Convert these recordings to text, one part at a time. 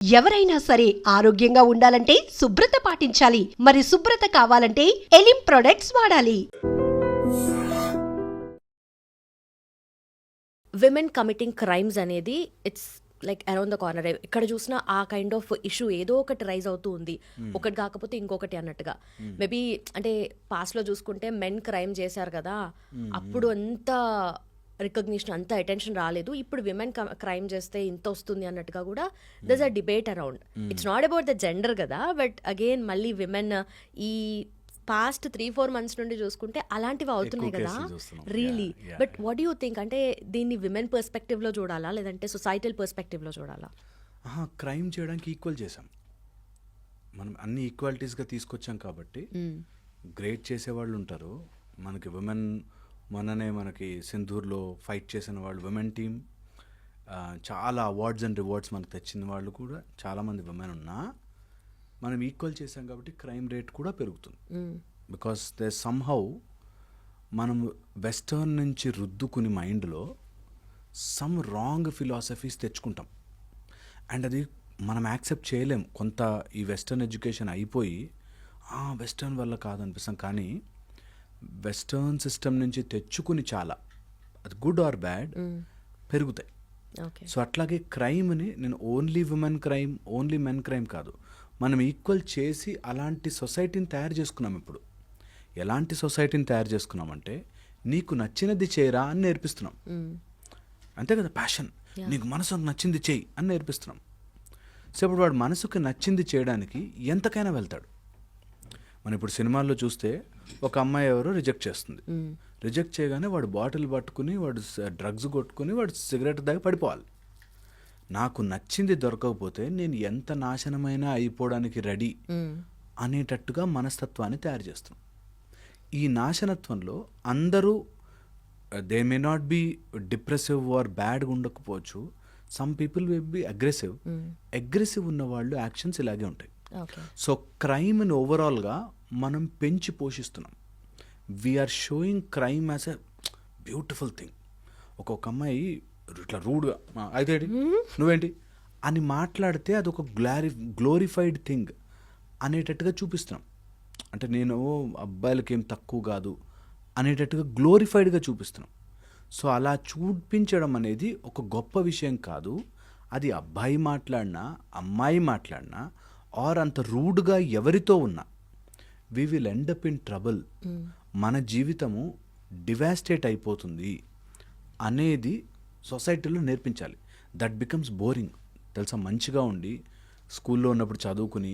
ఎవరైనా సరే ఆరోగ్యంగా ఉండాలంటే శుభ్రత పాటించాలి. మరి శుభ్రత కావాలంటే ఎలిం ప్రొడక్ట్స్ వాడాలి. విమెన్ కమిటింగ్ క్రైమ్స్ అనేది it's like around the corner. ఇక్కడ చూసినా ఆ కైండ్ ఆఫ్ ఇష్యూ ఏదో ఒకటి రైజ్ అవుతూ ఉంది. ఒకటి కాకపోతే ఇంకొకటి అన్నట్టుగా. మేబీ అంటే పాస్ట్లో చూసుకుంటే మెన్ క్రైమ్ చేశారు కదా, అప్పుడు అంత రికగ్నిషన్, అంత అటెన్షన్ రాలేదు. ఇప్పుడు విమెన్ క్రైమ్ చేస్తే ఇంత వస్తుంది అన్నట్టుగా కూడా దర్స్ a debate around. It's not about the gender కదా, బట్ అగైన్ మళ్ళీ విమెన్ ఈ పాస్ట్ 3-4 months నుండి చూసుకుంటే అలాంటివి అవుతున్నాయి కదా really. But what do you think, అంటే దీన్ని విమెన్ పర్స్పెక్టివ్లో చూడాలా లేదంటే సొసైటల్ పర్స్పెక్టివ్లో చూడాలా? క్రైమ్ చేయడానికి ఈక్వల్ చేసాం మనం, అన్ని ఈక్వాలిటీస్గా తీసుకొచ్చాం కాబట్టి గ్రేట్ చేసేవాళ్ళు ఉంటారు మనకి. విమెన్ మొన్ననే మనకి సింధూర్లో ఫైట్ చేసిన వాళ్ళు విమెన్ టీమ్, చాలా అవార్డ్స్ అండ్ రివార్డ్స్ మనకు తెచ్చిన వాళ్ళు కూడా చాలామంది విమెన్ ఉన్నా మనం ఈక్వల్ చేసాం కాబట్టి క్రైమ్ రేట్ కూడా పెరుగుతుంది. బికాస్ దే సమ్హౌ మనం వెస్టర్న్ నుంచి రుద్దుకుని మైండ్లో సమ్ రాంగ్ ఫిలాసఫీస్ తెచ్చుకుంటాం అండ్ అది మనం యాక్సెప్ట్ చేయలేం. కొంత ఈ వెస్టర్న్ ఎడ్యుకేషన్ అయిపోయి వెస్టర్న్ వల్ల కాదనిపిస్తాం, కానీ వెస్టర్న్ సిస్టమ్ నుంచి తెచ్చుకుని చాలా అది గుడ్ ఆర్ బ్యాడ్ పెరుగుతాయి. సో అట్లాగే క్రైమ్ని నేను only women crime, only men crime కాదు, మనం ఈక్వల్ చేసి అలాంటి సొసైటీని తయారు చేసుకున్నాం. ఇప్పుడు ఎలాంటి సొసైటీని తయారు చేసుకున్నామంటే నీకు నచ్చినది చేయరా అని నేర్పిస్తున్నాం, అంతే కదా. ప్యాషన్, నీకు మనసుకు నచ్చింది చేయి అని నేర్పిస్తున్నాం. సో ఇప్పుడు వాడు మనసుకు నచ్చింది చేయడానికి ఎంతకైనా వెళ్తాడు. మనం ఇప్పుడు సినిమాల్లో చూస్తే ఒక అమ్మాయి ఎవరో రిజెక్ట్ చేస్తుంది, రిజెక్ట్ చేయగానే వాడు బాటిల్ పట్టుకుని, వాడు డ్రగ్స్ కొట్టుకుని, వాడు సిగరెట్ దాకా పడిపోవాలి. నాకు నచ్చింది దొరకకపోతే నేను ఎంత నాశనమైనా అయిపోవడానికి రెడీ అనేటట్టుగా మనస్తత్వాన్ని తయారు చేస్తున్నాం. ఈ నాశనత్వంలో అందరూ they may not be depressive or బ్యాడ్గా ఉండకపోవచ్చు, some people will be aggressive. Aggressive ఉన్న వాళ్ళు యాక్షన్స్ ఇలాగే ఉంటాయి. సో క్రైమ్ని ఓవరాల్గా మనం పెంచి పోషిస్తున్నాం. We're showing crime as a beautiful thing. ఒక్కొక్క అమ్మాయి ఇట్లా రూడ్గా అయితే నువ్వేంటి అని మాట్లాడితే అది ఒక గ్లోరిఫైడ్ థింగ్ అనేటట్టుగా చూపిస్తున్నాం. అంటే నేను అబ్బాయిలకి ఏం తక్కువ కాదు అనేటట్టుగా గ్లోరిఫైడ్గా చూపిస్తున్నాం. సో అలా చూపించడం అనేది ఒక గొప్ప విషయం కాదు. అది అబ్బాయి మాట్లాడినా అమ్మాయి మాట్లాడినా ఆర్ అంత రూడ్గా ఎవరితో ఉన్నా we will end up in trouble. మన జీవితము డివాస్టేట్ అయిపోతుంది అనేది సొసైటీలో నేర్పించాలి. దట్ బికమ్స్ బోరింగ్ తెలుసా. మంచిగా ఉండి స్కూల్లో ఉన్నప్పుడు చదువుకుని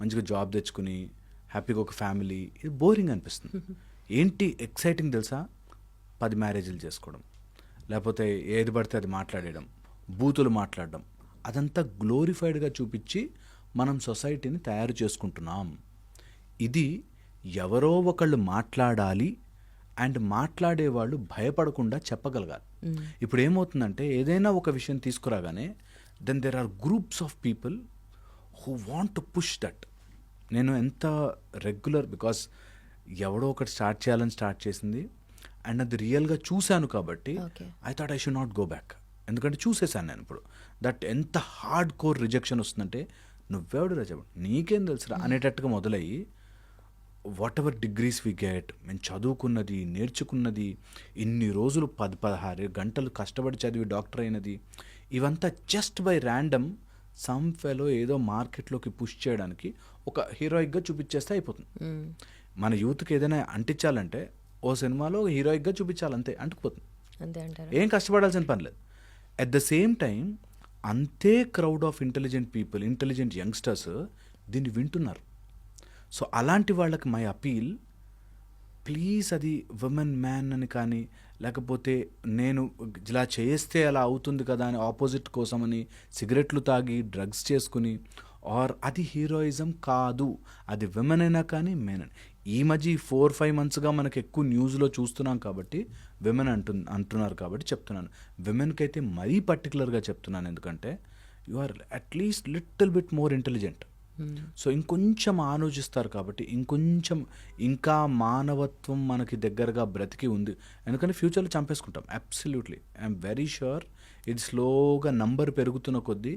మంచిగా జాబ్ తెచ్చుకుని హ్యాపీగా ఒక ఫ్యామిలీ, ఇది బోరింగ్ అనిపిస్తుంది. ఏంటి ఎక్సైటింగ్ తెలుసా? 10 మ్యారేజ్లు చేసుకోవడం, లేకపోతే ఏది పడితే అది మాట్లాడడం, బూతులు మాట్లాడడం, అదంతా గ్లోరిఫైడ్గా చూపించి మనం సొసైటీని తయారు చేసుకుంటున్నాం. ఇది ఎవరో ఒకళ్ళు మాట్లాడాలి అండ్ మాట్లాడేవాళ్ళు భయపడకుండా చెప్పగలగాలి. ఇప్పుడు ఏమవుతుందంటే ఏదైనా ఒక విషయం తీసుకురాగానే then there are groups of people who want to push that. నేను ఎంత రెగ్యులర్, బికాస్ ఎవడో ఒకటి స్టార్ట్ చేయాలని స్టార్ట్ చేసింది అండ్ అది రియల్గా చూశాను కాబట్టి I thought I should not go back. ఎందుకంటే చూసేసాను నేను ఇప్పుడు దట్ ఎంత హార్డ్ కోర్ రిజెక్షన్ వస్తుందంటే నువ్వెవడు రజ నీకేం తెలుసురా అనేటట్టుగా మొదలయ్యి whatever degrees we get, మేము చదువుకున్నది నేర్చుకున్నది ఇన్ని రోజులు 10-16 గంటలు కష్టపడి చదివి డాక్టర్ అయినది, ఇవంతా just by random some fellow ఏదో మార్కెట్లోకి పుష్ చేయడానికి ఒక హీరోయిక్గా చూపించేస్తే అయిపోతుంది. మన యూత్కి ఏదైనా అంటించాలంటే ఓ సినిమాలో హీరోయిక్గా చూపించాలంతే, అంటుకుపోతుంది. ఏం కష్టపడాల్సిన పని లేదు. అట్ ద సేమ్ టైం అంతే crowd of intelligent people, intelligent youngsters దీన్ని వింటున్నారు. సో అలాంటి వాళ్ళకి మై అపీల్, ప్లీజ్ అది విమెన్ మ్యాన్ అని కానీ లేకపోతే నేను ఇలా చేస్తే అలా అవుతుంది కదా అని ఆపోజిట్ కోసమని సిగరెట్లు తాగి డ్రగ్స్ చేసుకుని ఆర్ అది హీరోయిజం కాదు. అది విమెన్ అయినా కానీ మెన్ అని. ఈ మధ్య 4-5 monthsగా మనకు ఎక్కువ న్యూస్లో చూస్తున్నాం కాబట్టి విమెన్ అంటున్నారు కాబట్టి చెప్తున్నాను. విమెన్కి అయితే మరీ పర్టికులర్గా చెప్తున్నాను, ఎందుకంటే you are at least little bit more intelligent. So ఇంకొంచెం ఆలోచిస్తారు కాబట్టి ఇంకా మానవత్వం మనకి దగ్గరగా బ్రతికి ఉంది. ఎందుకంటే ఫ్యూచర్లో చంపేసుకుంటాం. అబ్సల్యూట్లీ ఐఎమ్ వెరీ ష్యూర్ ఇది స్లోగా నంబర్ పెరుగుతున్న కొద్దీ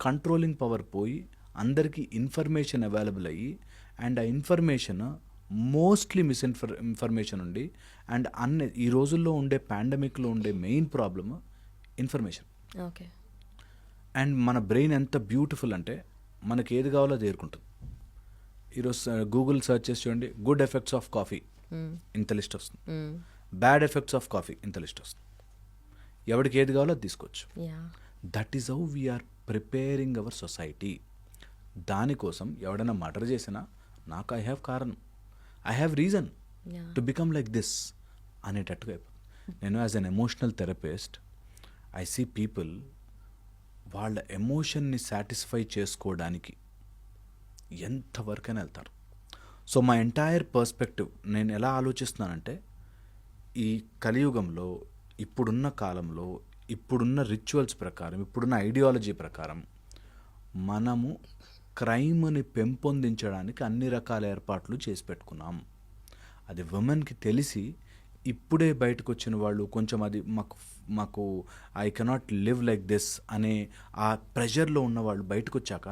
కంట్రోలింగ్ పవర్ పోయి అందరికీ ఇన్ఫర్మేషన్ అవైలబుల్ అయ్యి అండ్ ఆ ఇన్ఫర్మేషన్ మోస్ట్లీ ఇన్ఫర్మేషన్ ఉండి అండ్ ఈ రోజుల్లో ఉండే పాండమిక్లో ఉండే main problem information. Okay. And మన బ్రెయిన్ ఎంత బ్యూటిఫుల్ అంటే మనకి ఏది కావాలో అది ఏరుకుంటుంది. ఈరోజు గూగుల్ సెర్చ్ చేసి చూడండి, గుడ్ ఎఫెక్ట్స్ ఆఫ్ కాఫీ ఇంత లిస్ట్ వస్తుంది, బ్యాడ్ ఎఫెక్ట్స్ ఆఫ్ కాఫీ ఇంత లిస్ట్ వస్తుంది. ఎవరికి ఏది కావాలో అది తీసుకోవచ్చు. That is how we're preparing our society. దానికోసం ఎవడైనా మర్డర్ చేసినా నాకు ఐ హ్యావ్ కారణం, I have reason to become like this అనేటట్టుగా అయిపోతుంది. నేను as an emotional therapist I see people వాళ్ళ ఎమోషన్ని సాటిస్ఫై చేసుకోవడానికి ఎంతవరకైనా వెళ్తారు. సో మా ఎంటైర్ పర్స్పెక్టివ్ నేను ఎలా ఆలోచిస్తున్నానంటే, ఈ కలియుగంలో ఇప్పుడున్న కాలంలో ఇప్పుడున్న రిచువల్స్ ప్రకారం ఇప్పుడున్న ఐడియాలజీ ప్రకారం మనము క్రైమ్ని పెంపొందించడానికి అన్ని రకాల ఏర్పాట్లు చేసి పెట్టుకున్నాం. అది ఉమెన్కి తెలిసి ఇప్పుడే బయటకు వచ్చిన వాళ్ళు కొంచెం అది మాకు I cannot live like this అనే ఆ ప్రెషర్లో ఉన్న వాళ్ళు బయటకు వచ్చాక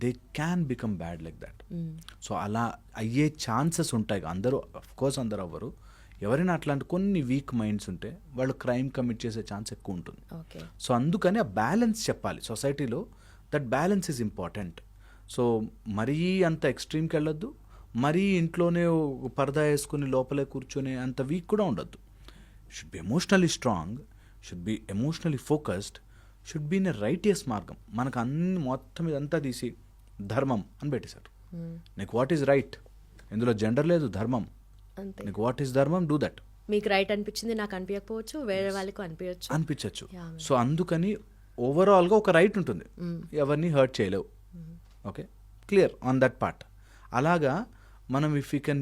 they can become bad like that. So అలా అయ్యే ఛాన్సెస్ ఉంటాయి. అందరూ అఫ్కోర్స్ అందరూ అవ్వరు. ఎవరైనా అట్లాంటి కొన్ని వీక్ మైండ్స్ ఉంటే వాళ్ళు క్రైమ్ కమిట్ చేసే ఛాన్స్ ఎక్కువ ఉంటుంది. సో అందుకని ఆ బ్యాలెన్స్ చెప్పాలి సొసైటీలో. That balance is important. So మరీ అంత ఎక్స్ట్రీమ్కి వెళ్ళొద్దు, మరీ ఇంట్లోనే పరదా వేసుకుని లోపలే కూర్చొని అంత వీక్ కూడా ఉండొద్దు. Should be emotionally strong, should be emotionally focused, should be in a righteous మార్గం. మనకు అన్ని మొత్తం ఇదంతా తీసి ధర్మం అని పెట్టేశారు. నీకు వాట్ ఈజ్ రైట్, ఇందులో జెండర్ లేదు, ధర్మం. నీకు వాట్ ఈస్ ధర్మం, డూ దట్. మీకు రైట్ అనిపించింది నాకు అనిపించకపోవచ్చు, వేరే వాళ్ళకు అనిపించచ్చు. సో అందుకని ఓవరాల్గా ఒక రైట్ ఉంటుంది, ఎవరిని హర్ట్ చేయలేవు. Okay, clear on that part. అలాగా మనం ఇఫ్ యూ కెన్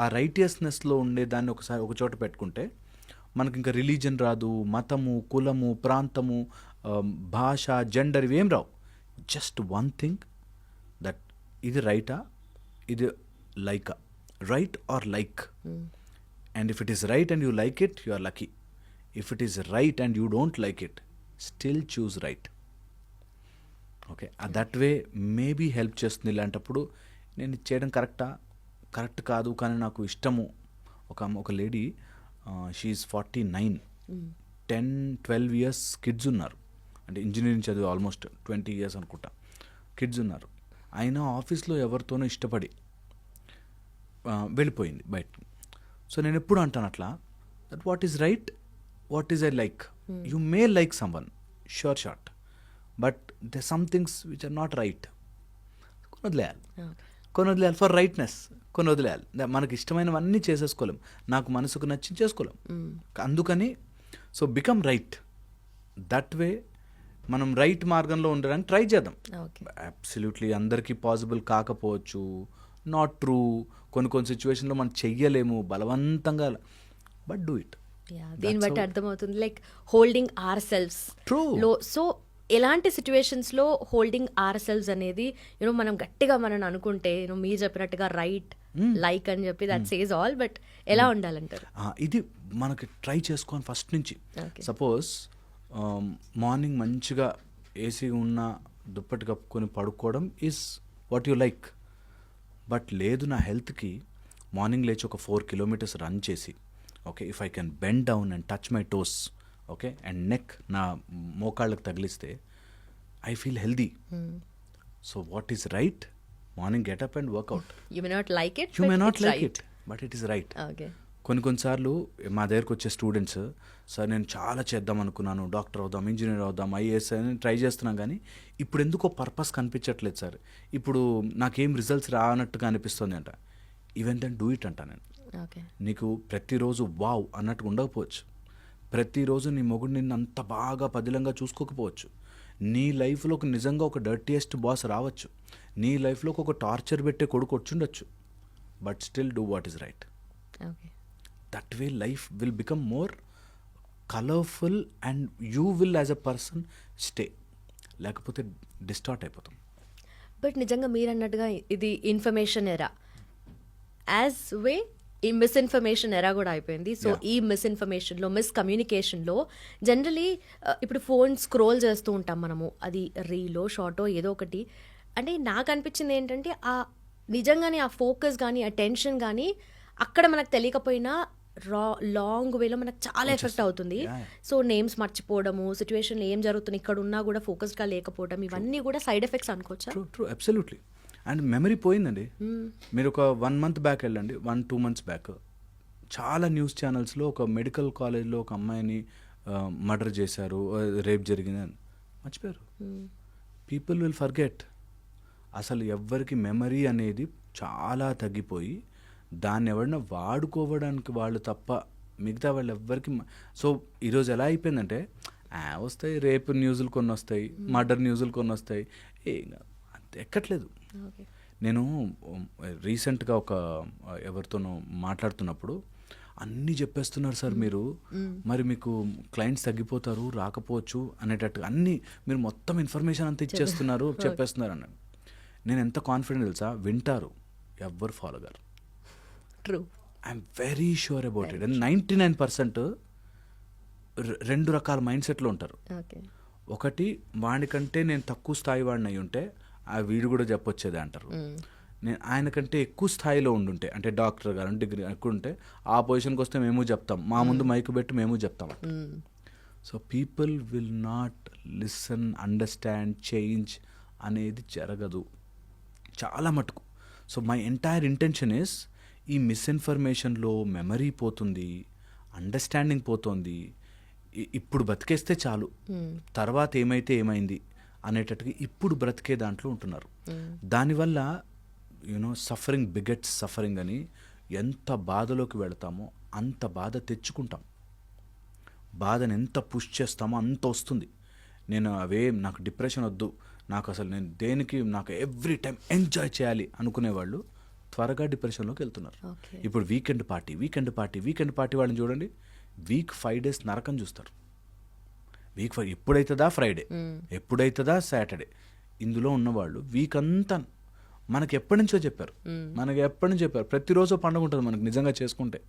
ఆ రైటియస్నెస్లో ఉండే దాన్ని ఒకసారి ఒక చోట పెట్టుకుంటే మనకి ఇంకా రిలీజన్ రాదు, మతము, కులము, ప్రాంతము, భాష, జెండర్ ఇవేం రావు. జస్ట్ వన్ థింగ్, దట్ ఇది రైటా, ఇది Lyca, right or like. And if it is right and you like it, you are lucky. If it is right and you don't like it, still choose right. Okay, that way maybe help చేస్తుంది. ఇలాంటప్పుడు నేను ఇది చేయడం correct కాదు కానీ నాకు ఇష్టము. ఒక లేడీ, షీఈస్ 49, 10-12 years కిడ్స్ ఉన్నారు. అంటే ఇంజనీరింగ్ చదివి ఆల్మోస్ట్ 20 years అనుకుంటా కిడ్స్ ఉన్నారు. అయినా ఆఫీస్లో ఎవరితోనో ఇష్టపడి వెళ్ళిపోయింది బయట. సో నేను ఎప్పుడు అంటాను అట్లా, that what is right, what is I like. You may like someone, sure short, but they some things which are not right. కొన్ని వదిలేయాలి ఫర్ రైట్నెస్, కొన్ని వదిలేయాలి. మనకి ఇష్టమైనవన్నీ చేసేసుకోలేం, నాకు మనసుకు నచ్చింది చేసుకోలేం. అందుకని so become right. That way మనం రైట్ మార్గంలో ఉండడానికి ట్రై చేద్దాం. అబ్సల్యూట్లీ అందరికీ పాసిబుల్ కాకపోవచ్చు, నాట్ ట్రూ. కొన్ని సిచ్యువేషన్లో మనం చెయ్యలేము బలవంతంగా, బట్ డూ ఇట్. దీన్ని బట్టి అర్థమవుతుంది లైక్ హోల్డింగ్ అవర్ సెల్వ్స్ లో. సో ఎలాంటి సిచ్యువేషన్స్లో హోల్డింగ్ అవర్ సెల్వ్స్ అనేది మనం గట్టిగా మనం అనుకుంటే మీరు చెప్పినట్టుగా రైట్, లైక్ అని చెప్పి దట్ సేస్ ఆల్. బట్ ఎలా ఉండాలంటారు? ఇది మనకి ట్రై చేసుకోని ఫస్ట్ నుంచి. సపోజ్ మార్నింగ్ మంచిగా ఏసీ ఉన్న దుప్పటి కప్పుకొని పడుకోవడం is what you like. But లేదు, నా హెల్త్కి మార్నింగ్ లేచి ఒక 4 kilometers రన్ చేసి, okay, if I can bend down and touch my toes, okay, and neck నా మోకాళ్ళకి తగిలిస్తే I feel healthy. So what is right? Morning get up and workout. You may not like it, but it is right. కొన్నిసార్లు మా దగ్గరకు వచ్చే students, sir నేను చాలా చేద్దాం అనుకున్నాను, డాక్టర్ అవుదాం, ఇంజనీర్ అవుదాం, ఐఏఎస్ అని ట్రై చేస్తున్నాం, కానీ ఇప్పుడు ఎందుకో పర్పస్ కనిపించట్లేదు సార్, ఇప్పుడు నాకేం రిజల్ట్స్ రానట్టుగా అనిపిస్తుంది అంట. ఈవెన్ దెన్ డూ ఇట్ అంట నేను. నీకు ప్రతిరోజు వావ్ అన్నట్టుగా ఉండకపోవచ్చు, ప్రతిరోజు నీ మొగుడు నిన్ను అంత బాగా పదిలంగా చూసుకోకపోవచ్చు, నీ లైఫ్లోకి నిజంగా ఒక డర్టీయెస్ట్ బాస్ రావచ్చు, నీ లైఫ్లోకి ఒక టార్చర్ పెట్టే కొడుకు వచ్చుండొచ్చు, but still do what is right. That way life will become more colorful and you will as a person stay. లేకపోతే డిస్టార్ట్ అయిపోతాం. బట్ నిజంగా మీరు అన్నట్టుగా ఇది ఇన్ఫర్మేషన్ ఎరా. యాజ్ వే ఈ మిస్ఇన్ఫర్మేషన్ ఎరా కూడా అయిపోయింది. So Yeah. ఈ మిస్ఇన్ఫర్మేషన్లో మిస్కమ్యూనికేషన్లో జనరలీ ఇప్పుడు ఫోన్ స్క్రోల్ చేస్తూ ఉంటాం మనము, అది రీలో షార్టో ఏదో ఒకటి. అంటే నాకు అనిపించింది ఏంటంటే నిజంగానే ఆ ఫోకస్ కానీ ఆ టెన్షన్ కానీ అక్కడ మనకు తెలియకపోయినా లాంగ్ వేలో మనకు చాలా ఎఫెక్ట్ అవుతుంది. Yeah. సో నేమ్స్ మర్చిపోవడము, సిచ్యువేషన్లో ఏం జరుగుతుంది ఇక్కడ ఉన్నా కూడా ఫోకస్డ్గా లేకపోవడం, ఇవన్నీ కూడా సైడ్ ఎఫెక్ట్స్ అనుకోవచ్చా? True absolutely. అండ్ మెమరీ పోయిందండి. మీరు ఒక 1 month బ్యాక్ వెళ్ళండి, 1-2 months బ్యాక్ చాలా న్యూస్ ఛానల్స్లో ఒక మెడికల్ కాలేజ్లో ఒక అమ్మాయిని మర్డర్ చేశారు, రేప్ జరిగిందని మర్చిపోయారు. People will forget. అసలు ఎవ్వరికి మెమరీ అనేది చాలా తగ్గిపోయి దాన్ని ఎవరైనా వాడుకోవడానికి వాళ్ళు తప్ప మిగతా వాళ్ళు ఎవ్వరికి సో ఈరోజు ఎలా అయిపోయిందంటే వస్తాయి రేపు న్యూస్లు కొన్ని వస్తాయి, మర్డర్ న్యూస్లు కొన్ని వస్తాయి, అంతే ఎక్కట్లేదు. నేను రీసెంట్గా ఒక ఎవరితోనో మాట్లాడుతున్నప్పుడు అన్నీ చెప్పేస్తున్నారు సార్ మీరు, మరి మీకు క్లయింట్స్ తగ్గిపోతారు రాకపోవచ్చు అనేటట్టు అన్నీ మీరు మొత్తం ఇన్ఫర్మేషన్ అంతా ఇచ్చేస్తున్నారు చెప్పేస్తున్నారు అన్నాడు. నేను ఎంత కాన్ఫిడెంట్ తెలుసా, వింటారు ఎవ్వరు ఫాలో గారు. True, I'm very sure about it. And 99% 2 రకాల మైండ్ సెట్లో ఉంటారు. ఓకే, ఒకటి వాడికంటే నేను తక్కువ స్థాయి వాడిని అయి ఉంటే వీడు కూడా చెప్పొచ్చేది అంటారు. నేను ఆయనకంటే ఎక్కువ స్థాయిలో ఉండుంటే అంటే డాక్టర్ గారు డిగ్రీ ఎక్కువ ఉంటే ఆ పొజిషన్కి వస్తే మేము చెప్తాం, మా ముందు మైకు పెట్టి మేము చెప్తాం. So people will not listen, understand, change అనేది జరగదు చాలా మటుకు. So my entire intention is ఈ మిస్ఇన్ఫర్మేషన్లో మెమరీ పోతుంది, అండర్స్టాండింగ్ పోతుంది. ఇప్పుడు బతికేస్తే చాలు, తర్వాత ఏమైతే ఏమైంది అనేటట్టుగా ఇప్పుడు బ్రతికే దాంట్లో ఉంటున్నారు. దానివల్ల సఫరింగ్ బిగెట్స్ సఫరింగ్ అని ఎంత బాధలోకి వెళతామో అంత బాధ తెచ్చుకుంటాం. బాధను ఎంత పుష్ చేస్తామో అంత వస్తుంది. నేను నాకు డిప్రెషన్ వద్దు, నాకు అసలు నేను దేనికి నాకు ఎవ్రీ టైం ఎంజాయ్ చేయాలి అనుకునేవాళ్ళు త్వరగా డిప్రెషన్లోకి వెళ్తున్నారు. ఇప్పుడు వీకెండ్ పార్టీ వాళ్ళని చూడండి, వీక్ 5 days నరకం చూస్తారు. వీక్ 5 ఎప్పుడైతుందా ఫ్రైడే, ఎప్పుడైతుందా సాటర్డే, ఇందులో ఉన్నవాళ్ళు వీక్ అంతా మనకి ఎప్పటి నుంచో చెప్పారు, ప్రతిరోజు పండుగ ఉంటుంది మనకి నిజంగా చేసుకుంటే.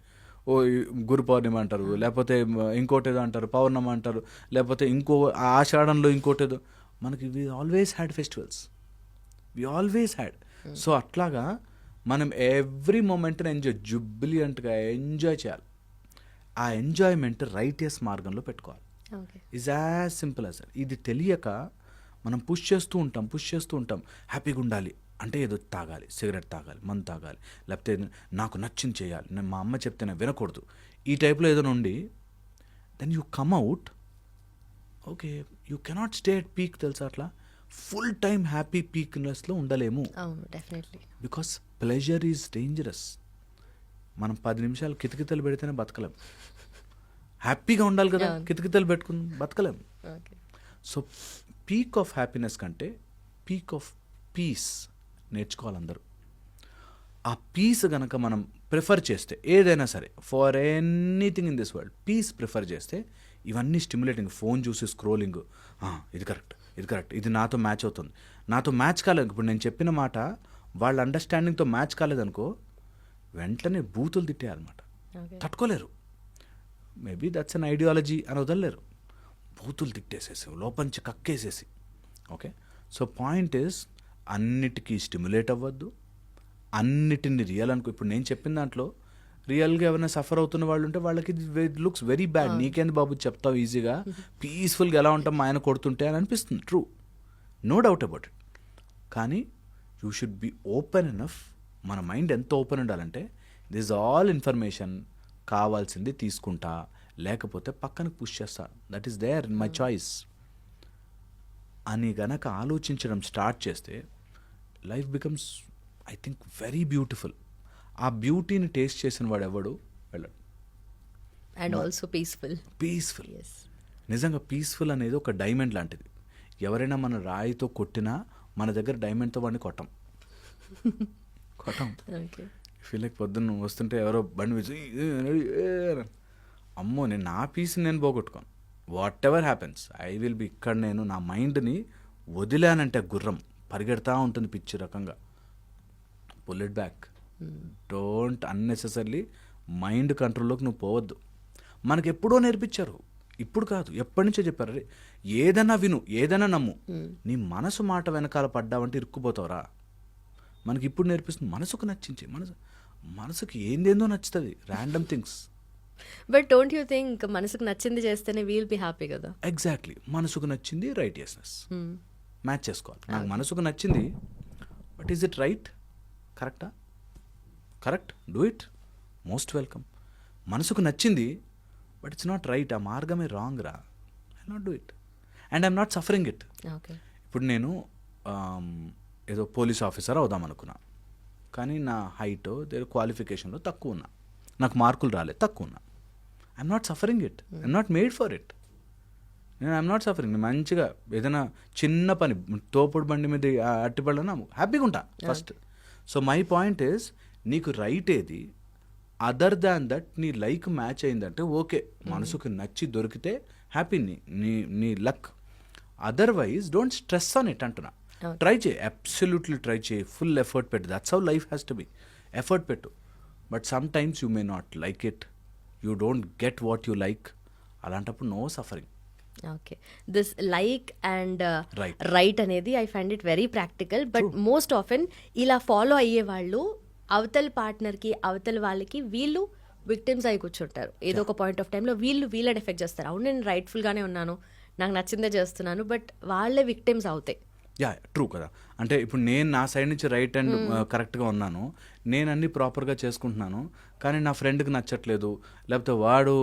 గురు పౌర్ణిమ అంటారు, లేకపోతే ఇంకోటేదో అంటారు, పౌర్ణమి అంటారు, లేకపోతే ఇంకో ఆషాఢంలో ఇంకోటేదో. మనకి we always had festivals, so అట్లాగా మనం ఎవ్రీ మూమెంట్ని జుబ్లియంట్గా ఎంజాయ్ చేయాలి. ఆ ఎంజాయ్మెంట్ రైటియస్ మార్గంలో పెట్టుకోవాలి. Is as simple as that. ఇది తెలియక మనం పుష్ చేస్తూ ఉంటాం. హ్యాపీగా ఉండాలి అంటే ఏదో తాగాలి, సిగరెట్ తాగాలి, మందు తాగాలి, లేకపోతే నాకు నచ్చింది చేయాలి, నేను మా అమ్మ చెప్తే నేను వినకూడదు, ఈ టైప్లో ఏదో నుండి then you come out. Okay, you cannot stay at peak, తెలుసా? అట్లా ఫుల్ టైం హ్యాపీ పీక్నెస్లో ఉండలేము. Because pleasure is dangerous. మనం 10 నిమిషాలు కితకితలు పెడితేనే బతకలేం. హ్యాపీగా ఉండాలి కదా, కితకితలు పెట్టుకుని బతకలేం. సో పీక్ ఆఫ్ హ్యాపీనెస్ కంటే పీక్ ఆఫ్ పీస్ నేర్చుకోవాలి అందరూ. ఆ పీస్ గనక మనం ప్రిఫర్ చేస్తే ఏదైనా సరే, for anything in this world peace prefer చేస్తే ఇవన్నీ స్టిమ్యులేటింగ్, ఫోన్ చూసి స్క్రోలింగ్, ఇది కరెక్ట్, ఇది నాతో మ్యాచ్ అవుతుంది, నాతో మ్యాచ్ కాలేదు. ఇప్పుడు నేను చెప్పిన మాట వాళ్ళ అండర్స్టాండింగ్తో మ్యాచ్ కాలేదనుకో వెంటనే బూతులు తిట్టేయాలన్నమాట. తట్టుకోలేరు. మేబీ దట్స్ అన్ ఐడియాలజీ అని వదలలేరు. బూతులు తిట్టేసేసి లోపంచి కక్కేసేసి. ఓకే, సో పాయింట్ ఈస్ అన్నిటికీ స్టిమ్యులేట్ అవ్వద్దు, అన్నిటిని రియల్ అనుకో. ఇప్పుడు నేను చెప్పిన దాంట్లో రియల్గా ఎవరైనా సఫర్ అవుతున్న వాళ్ళు ఉంటే వాళ్ళకి ఇట్ లుక్స్ వెరీ బ్యాడ్. నీకేంది బాబు చెప్తావు ఈజీగా, పీస్ఫుల్గా ఎలా ఉంటాం మా ఆయన కొడుతుంటే అని అనిపిస్తుంది. True, no doubt about it. కానీ you should be open enough. మన మైండ్ ఎంత ఓపెన్ ఉండాలంటే దిస్ ఆల్ ఇన్ఫర్మేషన్ కావాల్సింది తీసుకుంటా, లేకపోతే పక్కనకి పుష్ చేస్తా, that is there in my choice అని గనక ఆలోచించడం స్టార్ట్ చేస్తే life becomes I think very beautiful. ఆ బ్యూటీని టేస్ట్ చేసిన వాడు ఎవడు వెళ్ళడు. And also peaceful. నిజంగా పీస్ఫుల్ అనేది ఒక డైమండ్ లాంటిది. ఎవరైనా మన రాయితో కొట్టినా మన దగ్గర డైమండ్తో వాడిని కొట్టం. ఫీల్ లైక్ పొద్దున్న వస్తుంటే ఎవరో బండి వేసి అమ్మో నేను నా పీస్ని నేను పోగొట్టుకోను. Whatever happens I will be ఇక్కడ. నేను నా మైండ్ని వదిలానంటే గుర్రం పరిగెడతా ఉంటుంది పిచ్చి రకంగా. Pull it back, don't unnecessary mind కంట్రోల్లోకి నువ్వు పోవద్దు. మనకి ఎప్పుడో నేర్పించారు, ఇప్పుడు కాదు, ఎప్పటి నుంచో చెప్పారు, అరే ఏదైనా విను, ఏదైనా నమ్ము, నీ మనసు మాట వెనకాల పడ్డావంటే ఇరుక్కుపోతావురా. మనకి ఇప్పుడు నేర్పిస్తుంది మనసుకు నచ్చించి, మనసుకి ఏందేందో నచ్చుతుంది, random things. But don't you think మనసుకు నచ్చింది చేస్తేనే వీల్ బి హ్యాపీ కదా? ఎగ్జాక్ట్లీ, మనసుకు నచ్చింది రైటియస్నెస్ మ్యాచ్ చేసుకోవాలి. నాకు మనసుకు నచ్చింది, బట్ ఈజ్ ఇట్ రైట్? కరెక్టా? Correct, do it, most welcome. మనసుకు నచ్చింది బట్ ఇట్స్ నాట్ రైట్, ఆ మార్గమే రాంగ్ రా, I not do it and I'm not suffering it. Okay, ఇప్పుడు నేను ఏదో పోలీస్ ఆఫీసర్ అవుదాం అనుకున్నా, కానీ నా హైట్ క్వాలిఫికేషన్లో తక్కువ ఉన్నా, నాకు మార్కులు రాలేదు, తక్కువ ఉన్నా. I'm not suffering it, I'm not made for it. I'm not suffering. నేను మంచిగా ఏదైనా చిన్న పని, తోపుడు బండి మీద అట్టిపడనా హ్యాపీగా ఉంటా first. So my point is, నీకు రైట్ ఏది, అదర్ దాన్ దట్ నీ లైక్ మ్యాచ్ అయిందంటే ఓకే, మనసుకు నచ్చి దొరికితే హ్యాపీ, నీ luck. Otherwise don't stress on it అంటున్నా. ట్రై చేయి, అబ్సల్యూట్లీ ట్రై చేయి, ఫుల్ ఎఫర్ట్ పెట్టు, that's how life has to be. Effort పెట్టు, but sometimes you may not like it, you don't get what you like, అలాంటప్పుడు no suffering. Okay, this like and Right. Right అనేది I find it very practical. But most often ఇలా follow అయ్యే వాళ్ళు అవతల పార్ట్నర్కి, అవతల వాళ్ళకి వీళ్ళు victims అయి కూర్చుంటారు. ఏదో ఒక పాయింట్ ఆఫ్ టైంలో వీళ్ళని ఎఫెక్ట్ చేస్తారు. అవును, నేను రైట్ఫుల్గానే ఉన్నాను, నాకు నచ్చిందే చేస్తున్నాను, బట్ వాళ్ళే విక్టిమ్స్ అవుతాయి. యా, ట్రూ కదా. అంటే ఇప్పుడు నేను నా సైడ్ నుంచి రైట్ అండ్ కరెక్ట్గా ఉన్నాను, నేను అన్ని ప్రాపర్గా చేసుకుంటున్నాను, కానీ నా ఫ్రెండ్కి నచ్చట్లేదు, లేకపోతే వాడు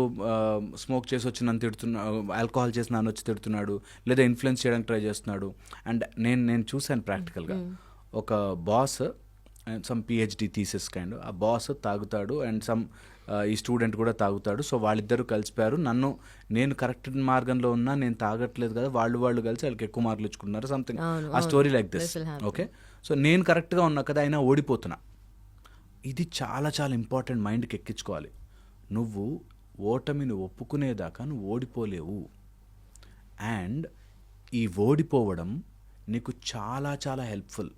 స్మోక్ చేసి వచ్చి నన్ను తిడుతున్నాడు, ఆల్కహాల్ చేసి నన్ను వచ్చి తిడుతున్నాడు, లేదా ఇన్ఫ్లుయెన్స్ చేయడానికి ట్రై చేస్తున్నాడు. అండ్ నేను చూశాను ప్రాక్టికల్గా, ఒక boss some PhD thesis kind, ఆ బాస్ తాగుతాడు అండ్ ఈ స్టూడెంట్ కూడా తాగుతాడు. సో వాళ్ళిద్దరూ కలిసిపోయారు, నేను కరెక్ట్ మార్గంలో ఉన్నా, నేను తాగట్లేదు కదా, వాళ్ళు కలిసి వాళ్ళకి ఎక్కువ మార్కులు ఇచ్చుకుంటున్నారు, సంథింగ్ ఆ story like this. Okay, so నేను కరెక్ట్గా ఉన్నా కదా, అయినా ఓడిపోతున్నా. ఇది చాలా చాలా ఇంపార్టెంట్, మైండ్కి ఎక్కించుకోవాలి. నువ్వు ఓటమిని ఒప్పుకునేదాకా నువ్వు ఓడిపోలేవు. అండ్ ఈ ఓడిపోవడం నీకు చాలా చాలా helpful,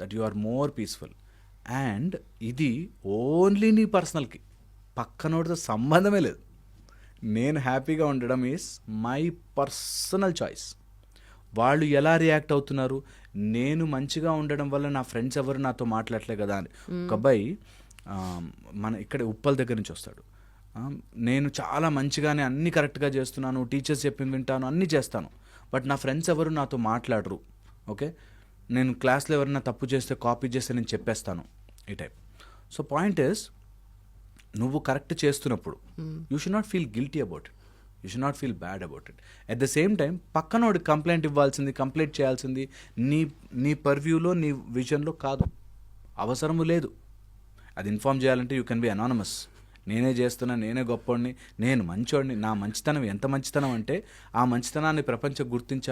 that you are more peaceful. And ఇది ఓన్లీ నీ పర్సనల్కి, పక్కనోడితో సంబంధమే లేదు. నేను హ్యాపీగా ఉండడం ఈజ్ మై పర్సనల్ చాయిస్. వాళ్ళు ఎలా రియాక్ట్ అవుతున్నారు, నేను మంచిగా ఉండడం వల్ల నా ఫ్రెండ్స్ ఎవరు నాతో మాట్లాడలే కదా అని. ఒక అబ్బాయి మన ఇక్కడ ఉప్పల్ దగ్గర నుంచి వస్తాడు, నేను చాలా మంచిగానే అన్నీ కరెక్ట్గా చేస్తున్నాను, టీచర్స్ చెప్పింది వింటాను, అన్నీ చేస్తాను, బట్ నా ఫ్రెండ్స్ ఎవరు నాతో మాట్లాడరు. ఓకే, నేను క్లాస్లో ఎవరైనా తప్పు చేస్తే, కాపీ చేస్తే నేను చెప్పేస్తాను, ఈ టైప్. సో పాయింట్ ఈస్, నువ్వు కరెక్ట్ చేస్తున్నప్పుడు you should not feel guilty about it, you should not feel bad about it. At the same time పక్కనోడికి కంప్లైంట్ ఇవ్వాల్సింది, కంప్లైంట్ చేయాల్సింది నీ పర్వ్యూలో, నీ విజన్లో కాదు, అవసరము లేదు. అది ఇన్ఫార్మ్ చేయాలంటే యూ కెన్ బి అనానమస్. నేనే చేస్తున్నా, నేనే గొప్పవాడిని, నేను మంచోడిని, నా మంచితనం ఎంత మంచితనం అంటే, ఆ మంచితనాన్ని ప్రపంచం గుర్తించాలి